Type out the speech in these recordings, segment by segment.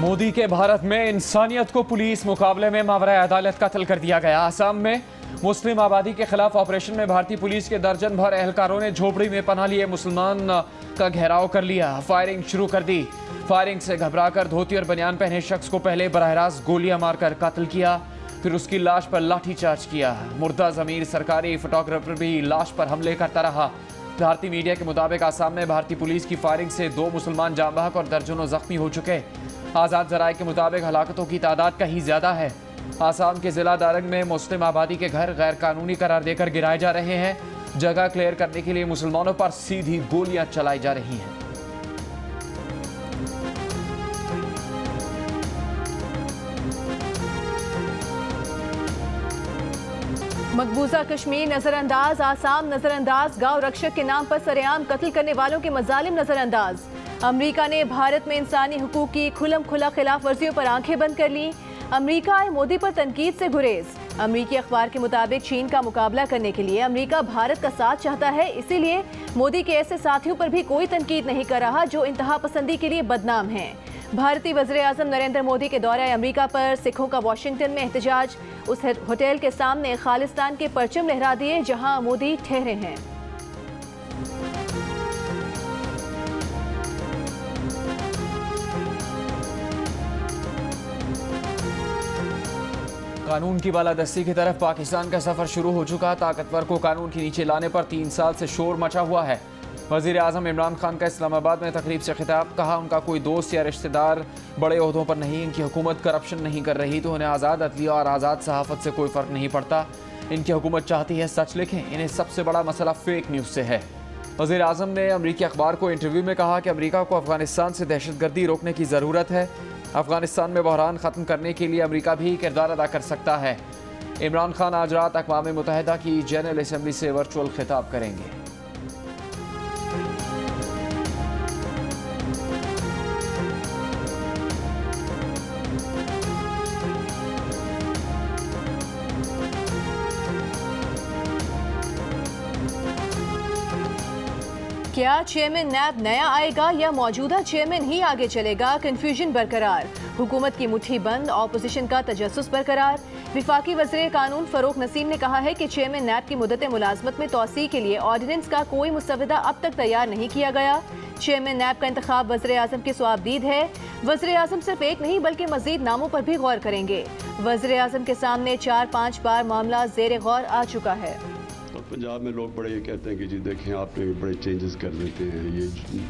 मोदी के भारत में इंसानियत को पुलिस मुकाबले में मावरा अदालत कत्ल कर दिया गया। असम में मुस्लिम आबादी के खिलाफ ऑपरेशन में भारतीय पुलिस के दर्जन भर एहलकारों ने झोपड़ी में पनाह लिए मुसलमान का घेराव कर लिया। फायरिंग शुरू कर दी। फायरिंग से घबराकर धोती और बनियान पहने शख्स को पहले बराह रास्त गोलियां मारकर कत्ल किया, फिर उसकी लाश पर लाठीचार्ज किया। मुर्दा जमीर सरकारी फोटोग्राफर भी लाश पर हमले करता रहा। भारतीय मीडिया के मुताबिक आसाम में भारतीय पुलिस की फायरिंग से 2 मुसलमान जाँ बहक और दर्जनों जख्मी हो चुके। आज़ाद जराये के मुताबिक हलाकतों की तादाद कहीं ज़्यादा है। आसाम के ज़िला दारंग में मुस्लिम आबादी के घर गैर कानूनी करार देकर गिराए जा रहे हैं। जगह क्लियर करने के लिए मुसलमानों पर सीधी गोलियां चलाई जा रही हैं। मकबूजा कश्मीर नजरअंदाज, आसाम नजरअंदाज, गांव रक्षक के नाम पर सरेआम कत्ल करने वालों के मजालिम नजरअंदाज। अमेरिका ने भारत में इंसानी हुकूक की खुलम खुला खिलाफ वर्जियों पर आंखें बंद कर ली। अमेरिका आए मोदी पर तनकीद से गुरेज। अमेरिकी अखबार के मुताबिक चीन का मुकाबला करने के लिए अमेरिका भारत का साथ चाहता है, इसीलिए मोदी के ऐसे साथियों पर भी कोई तनकीद नहीं कर रहा जो इंतहा पसंदी के लिए बदनाम हैं। भारतीय वज़ीर आज़म नरेंद्र मोदी के दौरे अमेरिका पर सिखों का वाशिंगटन में एहतजाज। उस होटल के सामने खालिस्तान के परचम लहरा दिए जहां मोदी ठहरे हैं। कानून की बालादस्ती की तरफ पाकिस्तान का सफर शुरू हो चुका। ताकतवर को कानून के नीचे लाने पर 3 साल से शोर मचा हुआ है। वज़ीर आज़म इमरान खान का इस्लामाबाद में तकरीब से खिताब। कहा, उनका कोई दोस्त या रिश्तेदार बड़े ओहदों पर नहीं। इनकी हुकूमत करप्शन नहीं कर रही तो उन्हें आज़ाद अदलिया और आज़ाद सहाफ़त से कोई फ़र्क नहीं पड़ता। इनकी हुकूमत चाहती है सच लिखें। इन्हें सबसे बड़ा मसला फेक न्यूज़ से है। वज़ीर आज़म ने अमरीकी अखबार को इंटरव्यू में कहा कि अमरीका को अफगानिस्तान से दहशतगर्दी रोकने की ज़रूरत है। अफगानिस्तान में बहरान ख़त्म करने के लिए अमरीका भी किरदार अदा कर सकता है। इमरान खान आज रात अक़वाम मुत्तहिदा की जनरल असम्बली से वर्चुअल खिताब करेंगे। क्या चेयरमैन नैब नया आएगा या मौजूदा चेयरमैन ही आगे चलेगा? कंफ्यूजन बरकरार। हुकूमत की मुट्ठी बंद, ऑपोजिशन का तजस्सुस बरकरार। विफाकी वज़ीर कानून फ़रूक नसीम ने कहा है कि चेयरमैन नैब की मुद्दत मुलाजमत में तोसी के लिए ऑर्डिनेंस का कोई मुसवदा अब तक तैयार नहीं किया गया। चेयरमैन नैब का इंतखाब वज़ीर आज़म की स्वाबदीद है। वज़ीर आज़म सिर्फ एक नहीं बल्कि मज़ीद नामों पर भी गौर करेंगे। वज़ीर आज़म के सामने 4-5 बार मामला ज़ेर गौर आ चुका है। पंजाब में लोग बड़े ये कहते हैं कि जी देखें आपने बड़े चेंजेस कर देते हैं। ये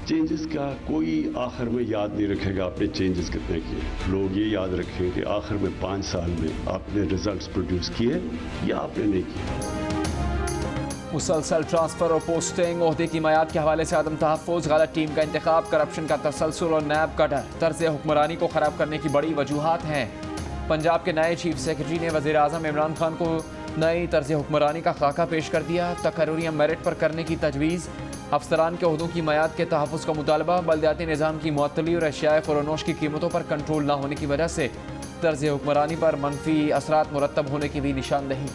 चेंजेस का कोई आखिर में याद नहीं रखेगा आपने चेंजेस कितने किए। लोग ये याद रखें कि आखिर में 5 साल में आपने रिजल्ट्स प्रोड्यूस किए या आपने नहीं किए। मुसलसल ट्रांसफर और पोस्टिंग, ओहदे की मयाद के हवाले से अदम तहफ़्फ़ुज़, गलत टीम का इंतखाब, करप्शन का तसलसल और नैब का डर तर्ज हुक्मरानी को ख़राब करने की बड़ी वजूहात हैं। पंजाब के नए चीफ सेक्रेटरी ने वज़ीर आज़म इमरान खान को नई तर्ज हुक्मरानी का खाका पेश कर दिया। तकर्रुरियाँ मेरिट पर करने की तजवीज़, अफसरान के ओहदों की मयाद के तहफ़्फ़ुज़ का मुतालबा, बल्दियाती निज़ाम की मुअत्तली और अशियाए फ़रोनोश की कीमतों पर कंट्रोल न होने की वजह से तर्ज हुक्मरानी पर मनफी असरात मुरतब होने की भी निशानदही।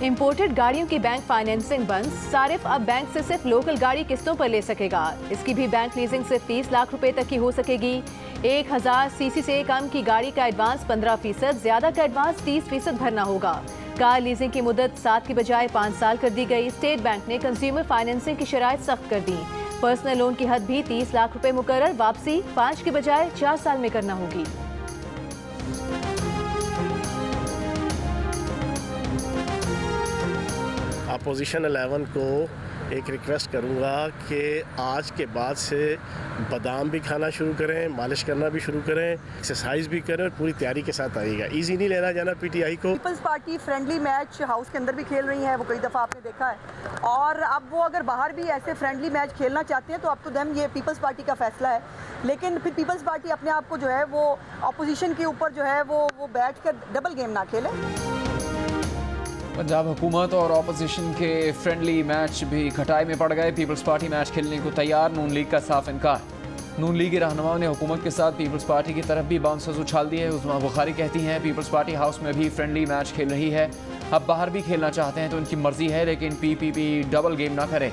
इंपोर्टेड गाड़ियों की बैंक फाइनेंसिंग बंद। सारिफ अब बैंक से सिर्फ लोकल गाड़ी किस्तों पर ले सकेगा। इसकी भी बैंक लीजिंग सिर्फ 30 लाख रुपए तक की हो सकेगी। 1000 सीसी से कम की गाड़ी का एडवांस 15%, ज्यादा का एडवांस 30% भरना होगा। कार लीजिंग की मुद्दत 7 की बजाय 5 साल कर दी गई। स्टेट बैंक ने कंज्यूमर फाइनेंसिंग की शराइत सख्त कर दी। पर्सनल लोन की हद भी 30 लाख रुपए मुकर्रर, वापसी 5 की बजाय 4 साल में करना होगी। अपोजिशन 11 को एक रिक्वेस्ट करूंगा कि आज के बाद से बादाम भी खाना शुरू करें, मालिश करना भी शुरू करें, एक्सरसाइज भी करें और पूरी तैयारी के साथ आइएगा। इजी नहीं लेना जाना पीटीआई को। Peoples Party friendly match house के अंदर भी खेल रही है, वो कई दफ़ा आपने देखा है। और अब वो अगर बाहर भी ऐसे फ्रेंडली मैच खेलना चाहते हैं तो अब तो देम ये पीपल्स पार्टी का फैसला है। लेकिन फिर पीपल्स पार्टी अपने आप को जो है वो अपोजिशन के ऊपर जो है वो बैठ कर डबल गेम ना खेले। पंजाब हुकूमत और ऑपोजिशन के फ्रेंडली मैच भी घटाए में पड़ गए। पीपल्स पार्टी मैच खेलने को तैयार, नून लीग का साफ इनकार। नून लीगी रहनुमाओं ने हुकूमत के साथ पीपल्स पार्टी की तरफ भी बाउंसर्स उछाल दिए। उस्मा बुखारी कहती हैं पीपल्स पार्टी हाउस में भी फ्रेंडली मैच खेल रही है, अब बाहर भी खेलना चाहते हैं तो उनकी मर्जी है, लेकिन पीपीपी डबल गेम ना करे।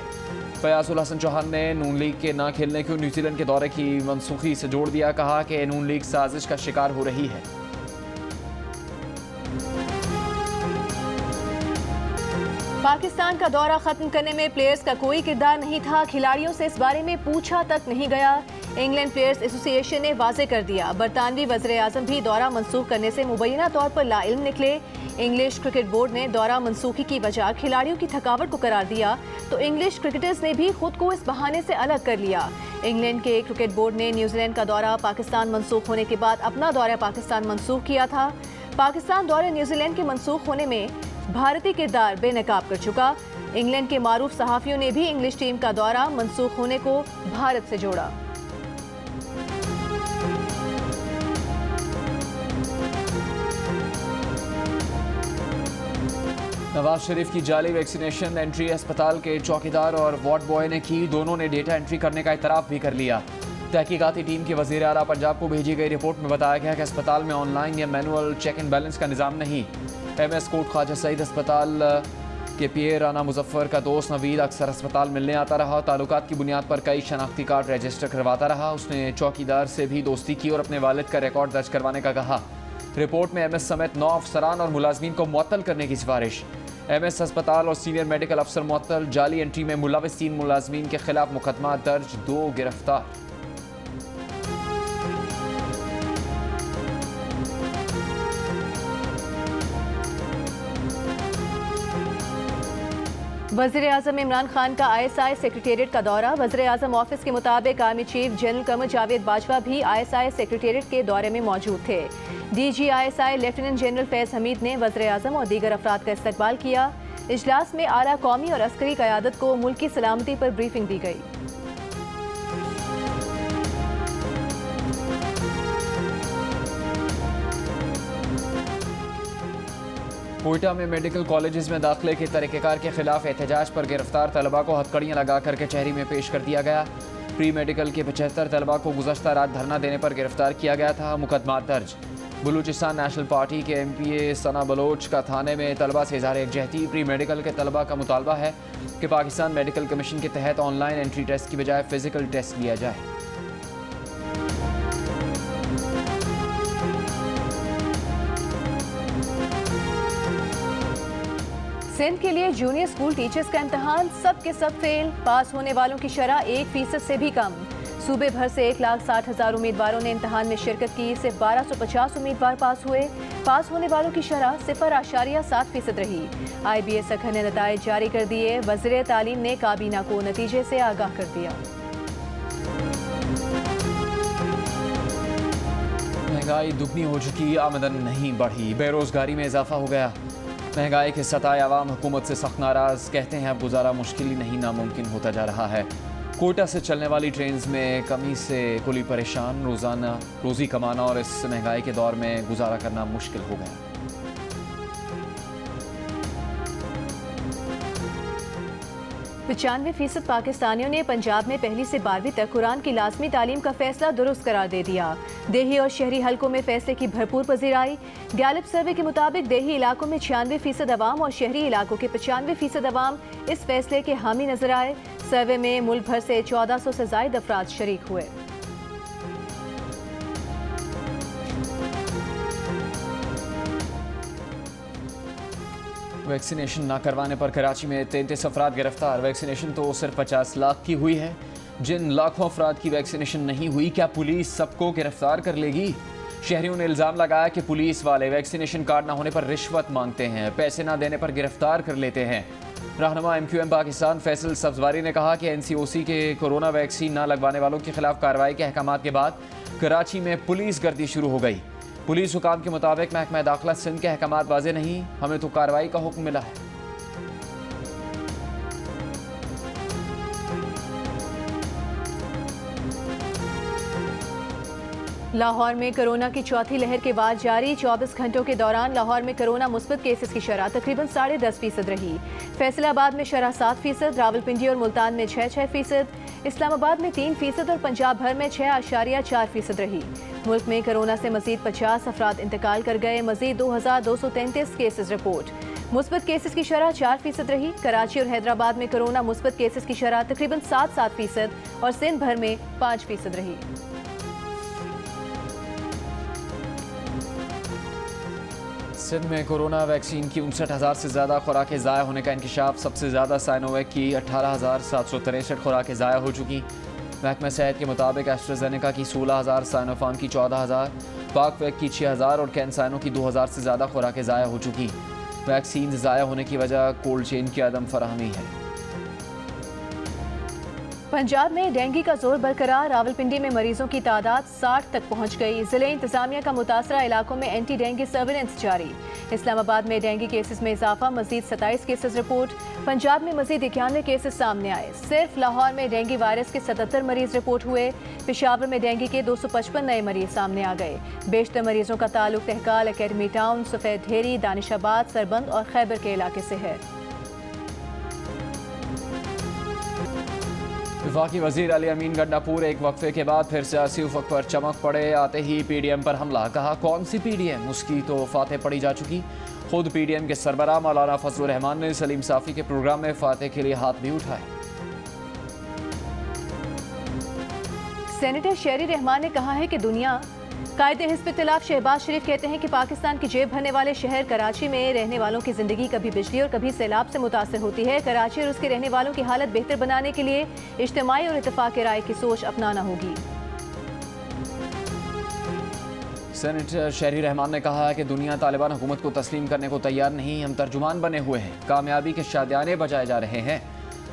फयाजुल हसन चौहान ने नून लीग के ना खेलने को न्यूजीलैंड के दौरे की मनसूखी से जोड़ दिया। कहा कि नून लीग साजिश का शिकार हो रही है। पाकिस्तान का दौरा खत्म करने में प्लेयर्स का कोई किरदार नहीं था। खिलाड़ियों से इस बारे में पूछा तक नहीं गया। इंग्लैंड प्लेयर्स एसोसिएशन ने वाजे कर दिया। बरतानवी वज़ीर आज़म भी दौरा मनसूख करने से मुबैना तौर पर लाइल्म निकले। इंग्लिश क्रिकेट बोर्ड ने दौरा मनसूखी की वजह खिलाड़ियों की थकावट को करार दिया, तो इंग्लिश क्रिकेटर्स ने भी खुद को इस बहाने से अलग कर लिया। इंग्लैंड के क्रिकेट बोर्ड ने न्यूजीलैंड का दौरा पाकिस्तान मनसूख होने के बाद अपना दौरा पाकिस्तान मनसूख किया था। पाकिस्तान दौरे न्यूजीलैंड के मनसूख होने में भारतीय किरदार बेनकाब कर चुका। इंग्लैंड के मारूफ सहाफ़ियों ने भी इंग्लिश टीम का दौरा मनसूख होने को भारत से जोड़ा। नवाज शरीफ की जाली वैक्सीनेशन एंट्री अस्पताल के चौकीदार और वार्ड बॉय ने की। दोनों ने डेटा एंट्री करने का इतराफ़ भी कर लिया। तहकीकाती टीम के वज़ीर आला पंजाब को भेजी गई रिपोर्ट में बताया गया कि अस्पताल में ऑनलाइन या मैनुअल चेक एंड बैलेंस का निज़ाम नहीं। MS कोट ख्वाजा सईद अस्पताल के पीए राना मुजफ्फर का दोस्त नवीद अक्सर अस्पताल मिलने आता रहा और ताल्लुकात की बुनियाद पर कई शनाख्ती कार्ड रजिस्टर करवाता रहा। उसने चौकीदार से भी दोस्ती की और अपने वालिद का रिकॉर्ड दर्ज करवाने का कहा। रिपोर्ट में MS समेत 9 अफसरान और मुलाजमीन को मुअत्तल करने की सिफारिश। MS अस्पताल और सीनियर मेडिकल अफसर मुअत्तल। जाली एंट्री में मुलविस 3 मुलाजमीन के खिलाफ मुकदमा दर्ज, 2 गिरफ्तार। वज़ीर आज़म इमरान खान का ISI सेक्रेटेरिएट का दौरा। वज़ीर आज़म ऑफिस के मुताबिक army chief general Qamar Javed Bajwa भी ISI सेक्रेटेरिएट के दौरे में मौजूद थे। DG ISI लेफ्टिनेंट जनरल फैज़ हमीद ने वज़ीर आज़म और दीगर अफराद का इस्तकबाल किया। इजलास में आला कौमी और अस्करी क़यादत को मुल्की सलामती पर ब्रीफिंग दी गई। कोयटा में मेडिकल कॉलेजेस में दाखिले के तरीक़ेकार के खिलाफ एहतजाज पर गिरफ्तार तलबा को हथकड़ियाँ लगा कर कचहरी में पेश कर दिया गया। प्री मेडिकल के 75 तलबा को गुज़श्ता रात धरना देने पर गिरफ्तार किया गया था। मुकदमा दर्ज। बलूचिस्तान नेशनल पार्टी के MPA सना बलोच का थाने में तलबा से इज़हार यकजहती। प्री मेडिकल के तलबा का मुतालबा है कि पाकिस्तान मेडिकल कमीशन के तहत ऑनलाइन एंट्री टेस्ट की बजाय फ़िज़िकल टेस्ट लिया जाए। सिंध के लिए जूनियर स्कूल टीचर्स का इम्तहान सब के सब फेल। पास होने वालों की शरह 1% से भी कम। सूबे भर से 1,60,000 उम्मीदवारों ने इम्तहान में शिरकत की। सिर्फ 1250 उम्मीदवार पास हुए। पास होने वालों की शरह 0.7% रही। IBA सखर ने नताइज जारी कर दिए। वज़ीर तालीम ने काबीना को नतीजे से आगाह कर दिया। महंगाई दुगनी हो चुकी, आमदन नहीं बढ़ी। बेरोजगारी में इजाफा हो गया। महंगाई के सताए आवाम हुकूमत से सख्त नाराज़। कहते हैं अब गुजारा मुश्किल ही नहीं नामुमकिन होता जा रहा है। कोयटा से चलने वाली ट्रेन में कमी से कुली परेशान। रोज़ाना रोज़ी कमाना और इस महंगाई के दौर में गुजारा करना मुश्किल हो गया। 95% पाकिस्तानियों ने पंजाब में 1ली से 12वीं तक कुरान की लाजमी तालीम का फैसला दुरुस्त करार दे दिया। देही और शहरी हलकों में फैसले की भरपूर पजीराई। गैलिप सर्वे के मुताबिक देही इलाकों में 96% अवाम और शहरी इलाकों के 95% अवाम इस फैसले के हामी नजर आए। सर्वे में मुल्क भर से 1400 से जायद अफराद शरीक हुए। वैक्सीनेशन न करवाने पर कराची में 33 अफराद गिरफ्तार। वैक्सीनेशन तो सिर्फ 50 लाख की हुई है। जिन लाखों अफराद की वैक्सीनेशन नहीं हुई, क्या पुलिस सबको गिरफ्तार कर लेगी? शहरियों ने इल्ज़ाम लगाया कि पुलिस वाले वैक्सीनेशन कार्ड न होने पर रिश्वत मांगते हैं, पैसे न देने पर गिरफ्तार कर लेते हैं। रहनुमा MQM पाकिस्तान फैसल सब्जवारी ने कहा कि NCOC के कोरोना वैक्सीन न लगवाने वालों के खिलाफ कार्रवाई के अहकामात के बाद कराची में पुलिस गर्दी शुरू हो गई। पुलिस हुकाम के मुताबिक महकमा दाखिला सिंध के अहकामात वाज़े नहीं, हमें तो कार्रवाई का हुक्म मिला है। लाहौर में कोरोना की चौथी लहर के बाद जारी 24 घंटों के दौरान लाहौर में कोरोना मुस्बत केसेस की शरह तकरीबन 10.5% रही। फैसलाबाद में शरह 7%, रावलपिंडी और मुल्तान में 6%, इस्लामाबाद में 3% और पंजाब भर में 6.4% रही। मुल्क में कोरोना से मजीद 50 अफराद इंतकाल कर गए। मजीद 2233 केसेस रिपोर्ट। मुस्बत केसेस की शरह 4% रही। कराची और हैदराबाद में कोरोना मुस्बत केसेस की शरह तकरीबन 7% और सिंध भर में 5% रही। सिंध में कोरोना वैक्सीन की 59,000 से ज़्यादा खुराकें ज़ाया होने का इंकशाफ। सबसे ज़्यादा साइनोवैक की 18,763 खुराकें ज़ाया हो चुकी। महकमा सेहत के मुताबिक एस्ट्राजेनेका की 16,000, साइनोफार्म की 14,000, पाकवैक की 6,000 और कैंसाइनो की 2,000 से ज़्यादा खुराकें ज़ाया हो चुकी। वैक्सीन ज़ाया होने की वजह कोल्ड चेन की अदम फराहमी है। पंजाब में डेंगू का जोर बरकरार। रावलपिंडी में मरीजों की तादाद 60 तक पहुंच गई। जिले इंतजामिया का मुतासरा इलाकों में एंटी डेंगू सर्विलेंस जारी। इस्लामाबाद में डेंगू केसेस में इजाफा, मजीद 27 केसेस रिपोर्ट। पंजाब में मजीद 91 केसेस सामने आए। सिर्फ लाहौर में डेंगू वायरस के 77 मरीज रिपोर्ट हुए। पेशावर में डेंगू के 255 नए मरीज सामने आ गए। बेशतर मरीजों का ताल्लुक तहकाल, अकेडमी टाउन, सफेद ढेरी, दानिशाबाद, सरबंद और खैबर के इलाके से है। वफाकी वजीर अली अमीन गंडापुर एक वक्फे के बाद फिर सियासी उफक पर चमक पड़े। आते ही पीडीएम पर हमला। कहा कौन सी पीडीएम, उसकी तो फातेह पड़ी जा चुकी। खुद पीडीएम के सरबराह मौलाना फजलुर रहमान ने सलीम साफी के प्रोग्राम में फातेह के लिए हाथ भी उठाए। सेनेटर शेरी रहमान ने कहा है कि दुनिया कायदे हिज़्ब इख्तिलाफ शहबाज शरीफ कहते हैं कि पाकिस्तान की जेब भरने वाले शहर कराची में रहने वालों की जिंदगी कभी बिजली और कभी सैलाब से मुतासर होती है। कराची और उसके रहने वालों की हालत बेहतर बनाने के लिए इज्तिमाई और इत्तेफाक राय की सोच अपनाना होगी। सेनेटर शेरी रहमान ने कहा है कि दुनिया तालिबान हुकूमत को तस्लीम करने को तैयार नहीं। हम तर्जुमान बने हुए हैं, कामयाबी के शादियाने बजाए जा रहे हैं।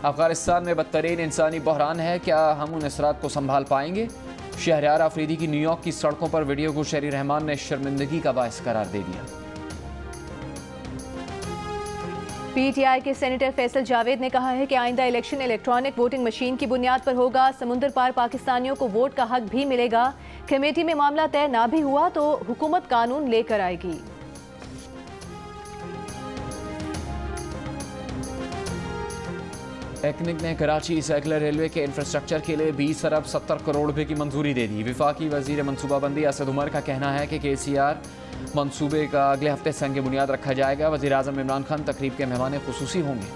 अफगानिस्तान में बदतरीन इंसानी बहरान है, क्या हम उन असरात को संभाल पाएंगे? शहरयार आफरीदी की न्यूयॉर्क की सड़कों पर वीडियो को शेरी रहमान ने शर्मिंदगी का बायस करार दे दिया। पीटीआई के सेनेटर फैसल जावेद ने कहा है कि आइंदा इलेक्शन इलेक्ट्रॉनिक वोटिंग मशीन की बुनियाद पर होगा। समुंदर पार पाकिस्तानियों को वोट का हक भी मिलेगा। कमेटी में मामला तय ना भी हुआ तो हुकूमत कानून लेकर आएगी। टेक्निक ने कराची साइकिलर रेलवे के इंफ्रास्ट्रक्चर के लिए 20 अरब 70 करोड़ रुपए की मंजूरी दे दी। वफाकी वजीर मनसूबाबंदी असद उमर का कहना है कि केसीआर मंसूबे का अगले हफ्ते संग बुनियाद रखा जाएगा। वजीर आज़म इमरान खान तकरीब के मेहमान खुसूसी होंगे।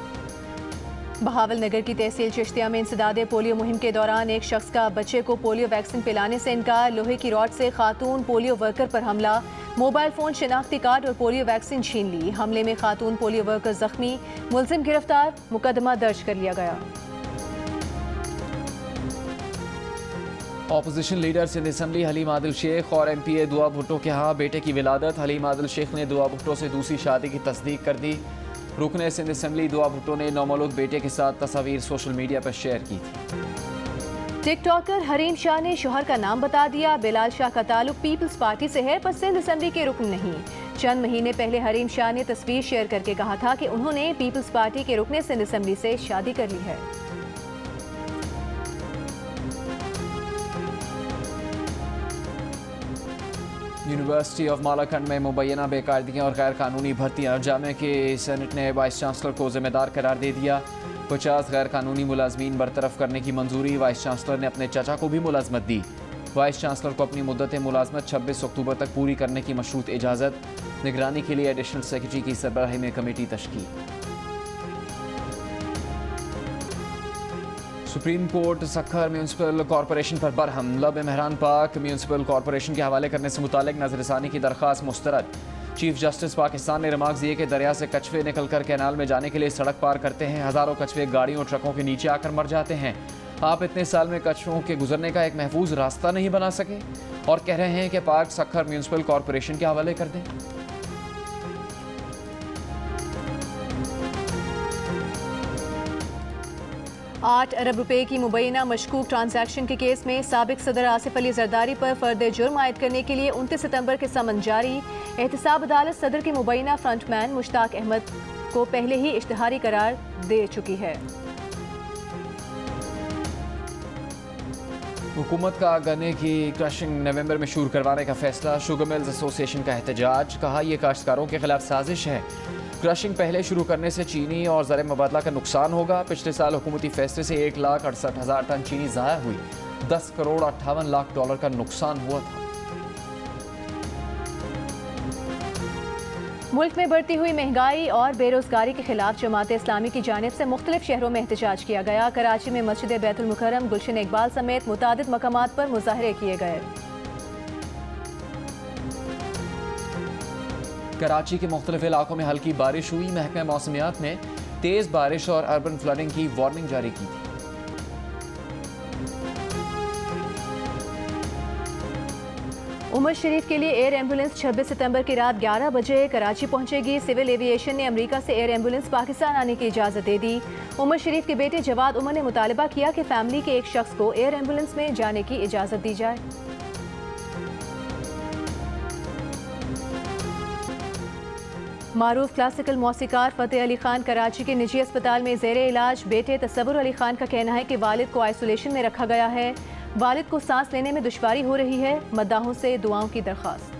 बहावल नगर की तहसील चिश्तिया में इंसदादे पोलियो मुहिम के दौरान एक शख्स का बच्चे को पोलियो वैक्सीन पिलाने से इनकार। लोहे की रॉड से खातून पोलियो वर्कर पर हमला। मोबाइल फोन, शिनाख्ती कार्ड और पोलियो वैक्सीन छीन ली। हमले में खातून पोलियो वर्कर जख्मी, मुलजिम गिरफ्तार। मुकदमा दर्ज कर लिया गया। Opposition leader Sindh assembly Haleem Adil Sheikh और एमपीए दुआ भुट्टो के यहाँ बेटे की विलादत। हलीम आदिल शेख ने दुआ भुट्टो से दूसरी शादी की तस्दीक कर दी। रुकने सिंध असम्बली दुआ भुट्टो ने नौमौलूद बेटे के साथ तस्वीर सोशल मीडिया पर शेयर की थी। टिकटॉकर हरीम शाह ने शोहर का नाम बता दिया। बिलाल शाह का ताल्लुक पीपल्स पार्टी से है पर सिंध असम्बली के रुकन नहीं। चंद महीने पहले हरीम शाह ने तस्वीर शेयर करके कहा था कि उन्होंने पीपल्स पार्टी के रुकने सिंध असम्बली से शादी कर ली है। यूनिवर्सिटी ऑफ मालाकंड में मुबैना बेकायदगियाँ और गैर कानूनी भर्तियाँ। जामे के सेनेट ने वाइस चांसलर को जिम्मेदार करार दे दिया। 50 गैर कानूनी मुलाजमीन बरतरफ करने की मंजूरी। वाइस चांसलर ने अपने चाचा को भी मुलाजमत दी। वाइस चांसलर को अपनी मुद्दत मुलाजमत 26 अक्टूबर तक पूरी करने की मशरूत इजाज़त। निगरानी के लिए एडिशनल सेक्रेटरी की सरबराही में कमेटी तश्कील। Supreme court Sukkur municipal corporation पर बरहम। लब मेहरान पाक म्यूनसिपल कॉरपोरेशन के हवाले करने से मुतालिक नजरसानी की दरख्वास्त मुस्तरद। चीफ जस्टिस पाकिस्तान ने रिमार्क दिए कि दरिया से कछुए निकलकर कैनाल में जाने के लिए सड़क पार करते हैं। हज़ारों कछुए गाड़ियों और ट्रकों के नीचे आकर मर जाते हैं। आप इतने साल में कछुओं के गुजरने का एक महफूज रास्ता नहीं बना सके और कह रहे हैं कि पार्क सखर म्यूनसिपल कॉरपोरेशन के हवाले कर दें। $8 अरब की मुबैना मशकूक ट्रांजैक्शन के केस में साबिक सदर आसिफ अली जरदारी पर फर्द जुर्म आयद करने के लिए 29 सितंबर के समन जारी। एहतसाब अदालत सदर के मुबैना फ्रंटमैन मुश्ताक अहमद को पहले ही इश्तिहारी करार दे चुकी है। हुकूमत का गन्ने की क्रशिंग नवंबर में शुरू करवाने का फैसला। शुगर मिल्स एसोसिएशन का एहतजाज। कहा यह काश्तकारों के खिलाफ साजिश है। क्रशिंग पहले शुरू करने से चीनी और ज़र मुबादला का नुकसान होगा। पिछले साल हुकूमती फैसले से 1,68,000 टन चीनी ज़ाया हुई। 10 करोड़ 58 लाख डॉलर का नुकसान हुआ था। मुल्क में बढ़ती हुई महंगाई और बेरोजगारी के खिलाफ जमात इस्लामी की जानिब से मुख्तलिफ शहरों में एहतजाज किया गया। कराची में मस्जिद बैतुल मुकर्रम, गुलशन इकबाल समेत मुतादिद मकामात पर मुजाहरे किए गए। कराची के मुख्तलिफ इलाकों में हल्की बारिश हुई। महकमा मौसमियात ने तेज बारिश और अर्बन फ्लडिंग की वार्निंग जारी की थी। उमर शरीफ के लिए एयर एम्बुलेंस 26 सितंबर की रात 11 बजे कराची पहुंचेगी। सिविल एविएशन ने अमेरिका से एयर एम्बुलेंस पाकिस्तान आने की इजाज़त दे दी। उमर शरीफ के बेटे जवाद उमर ने मुतालबा किया कि फैमिली के एक शख्स को एयर एम्बुलेंस में जाने की इजाज़त दी जाए। मारूफ क्लासिकल मौसीकार फतेह अली खान कराची के निजी अस्पताल में ज़ेर इलाज। बेटे तसव्वुर अली खान का कहना है कि वालिद को आइसोलेशन में रखा गया है। वालिद को सांस लेने में दुश्वारी हो रही है। मद्दाहों से दुआओं की दरख्वास्त।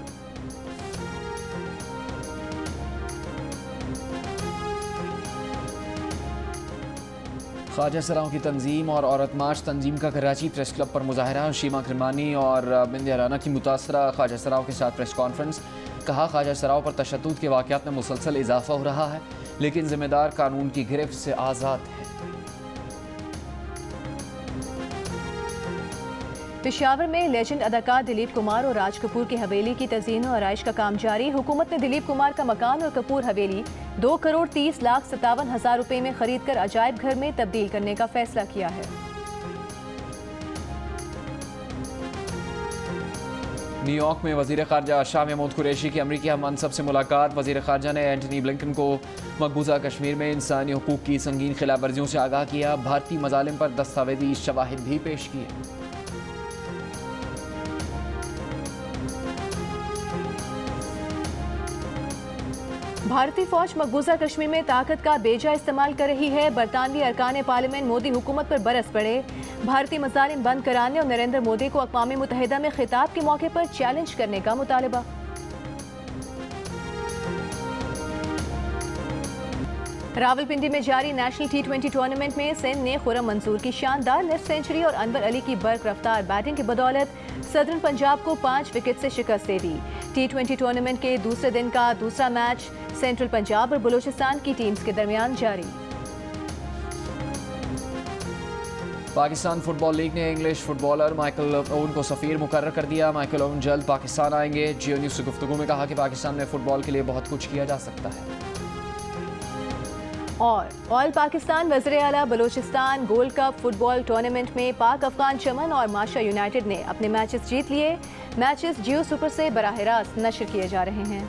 ख्वाजा सराओं की तंजीम और औरत मार्च तंजीम का कराची प्रेस क्लब पर मुजाहरा। शीमा किरमानी और बिंदिया राना की मुतासरा ख्वाजा सराओं के साथ प्रेस कॉन्फ्रेंस। कहा, ख्वाजा सराओं पर तशद्दुद के वाक़यात में मुसलसल इजाफा हो रहा है, लेकिन जिम्मेदार कानून की गिरफ्त से आज़ाद है। पेशावर में लेजेंड अदाकार दिलीप कुमार और राज कपूर की हवेली की तज़ीन और आराइश का काम जारी। हुकूमत ने दिलीप कुमार का मकान और कपूर हवेली 2,30,57,000 रुपए में खरीद कर अजायब घर में तब्दील करने का फैसला किया है। न्यूयॉर्क में वज़ीर ख़ारजा शाह महमूद कुरैशी की अमरीकी हम मनसब से मुलाकात। वज़ीर ख़ारजा ने एंटनी ब्लिंकन को मकबूजा कश्मीर में इंसानी हुकूक की संगीन खिलाफ वर्जियों से आगाह किया। भारतीय मज़ालिम पर दस्तावेजी शवाहिद भी पेश किए। भारतीय फौज मकबूजा कश्मीर में ताकत का बेजा इस्तेमाल कर रही है। बरतानवी अरकान पार्लियामेंट मोदी हुकूमत पर बरस पड़े। भारतीय मज़ालिम बंद कराने और नरेंद्र मोदी को अक़वाम मुत्तहिदा में खिताब के मौके पर चैलेंज करने का मुतालबा। रावलपिंडी में जारी नेशनल T20 टूर्नामेंट में सिंध ने खुर्रम मंसूर की शानदार नेफ सेंचुरी और अनवर अली की बर्क रफ्तार बैटिंग की बदौलत सदर्न पंजाब को 5 विकेट से शिकस्त दे दी। T20 टूर्नामेंट के दूसरे दिन का दूसरा मैच सेंट्रल पंजाब और बलूचिस्तान की टीम्स के दरमियान जारी। पाकिस्तान फुटबॉल लीग ने इंग्लिश फुटबॉलर माइकल ओवन को सफ़ीर मुकर्रर कर दिया। माइकल ओवन जल्द पाकिस्तान आएंगे। जियो न्यूज़ से गुफ्तगू में कहा कि पाकिस्तान में फुटबॉल के लिए बहुत कुछ किया जा सकता है। और ऑल पाकिस्तान वज़ीर आला Balochistan gold cup football tournament में पाक अफगान चमन और माशा यूनाइटेड ने अपने मैचेस जीत लिए। मैचेस जियो सुपर से बराह रास्त नशर किए जा रहे हैं।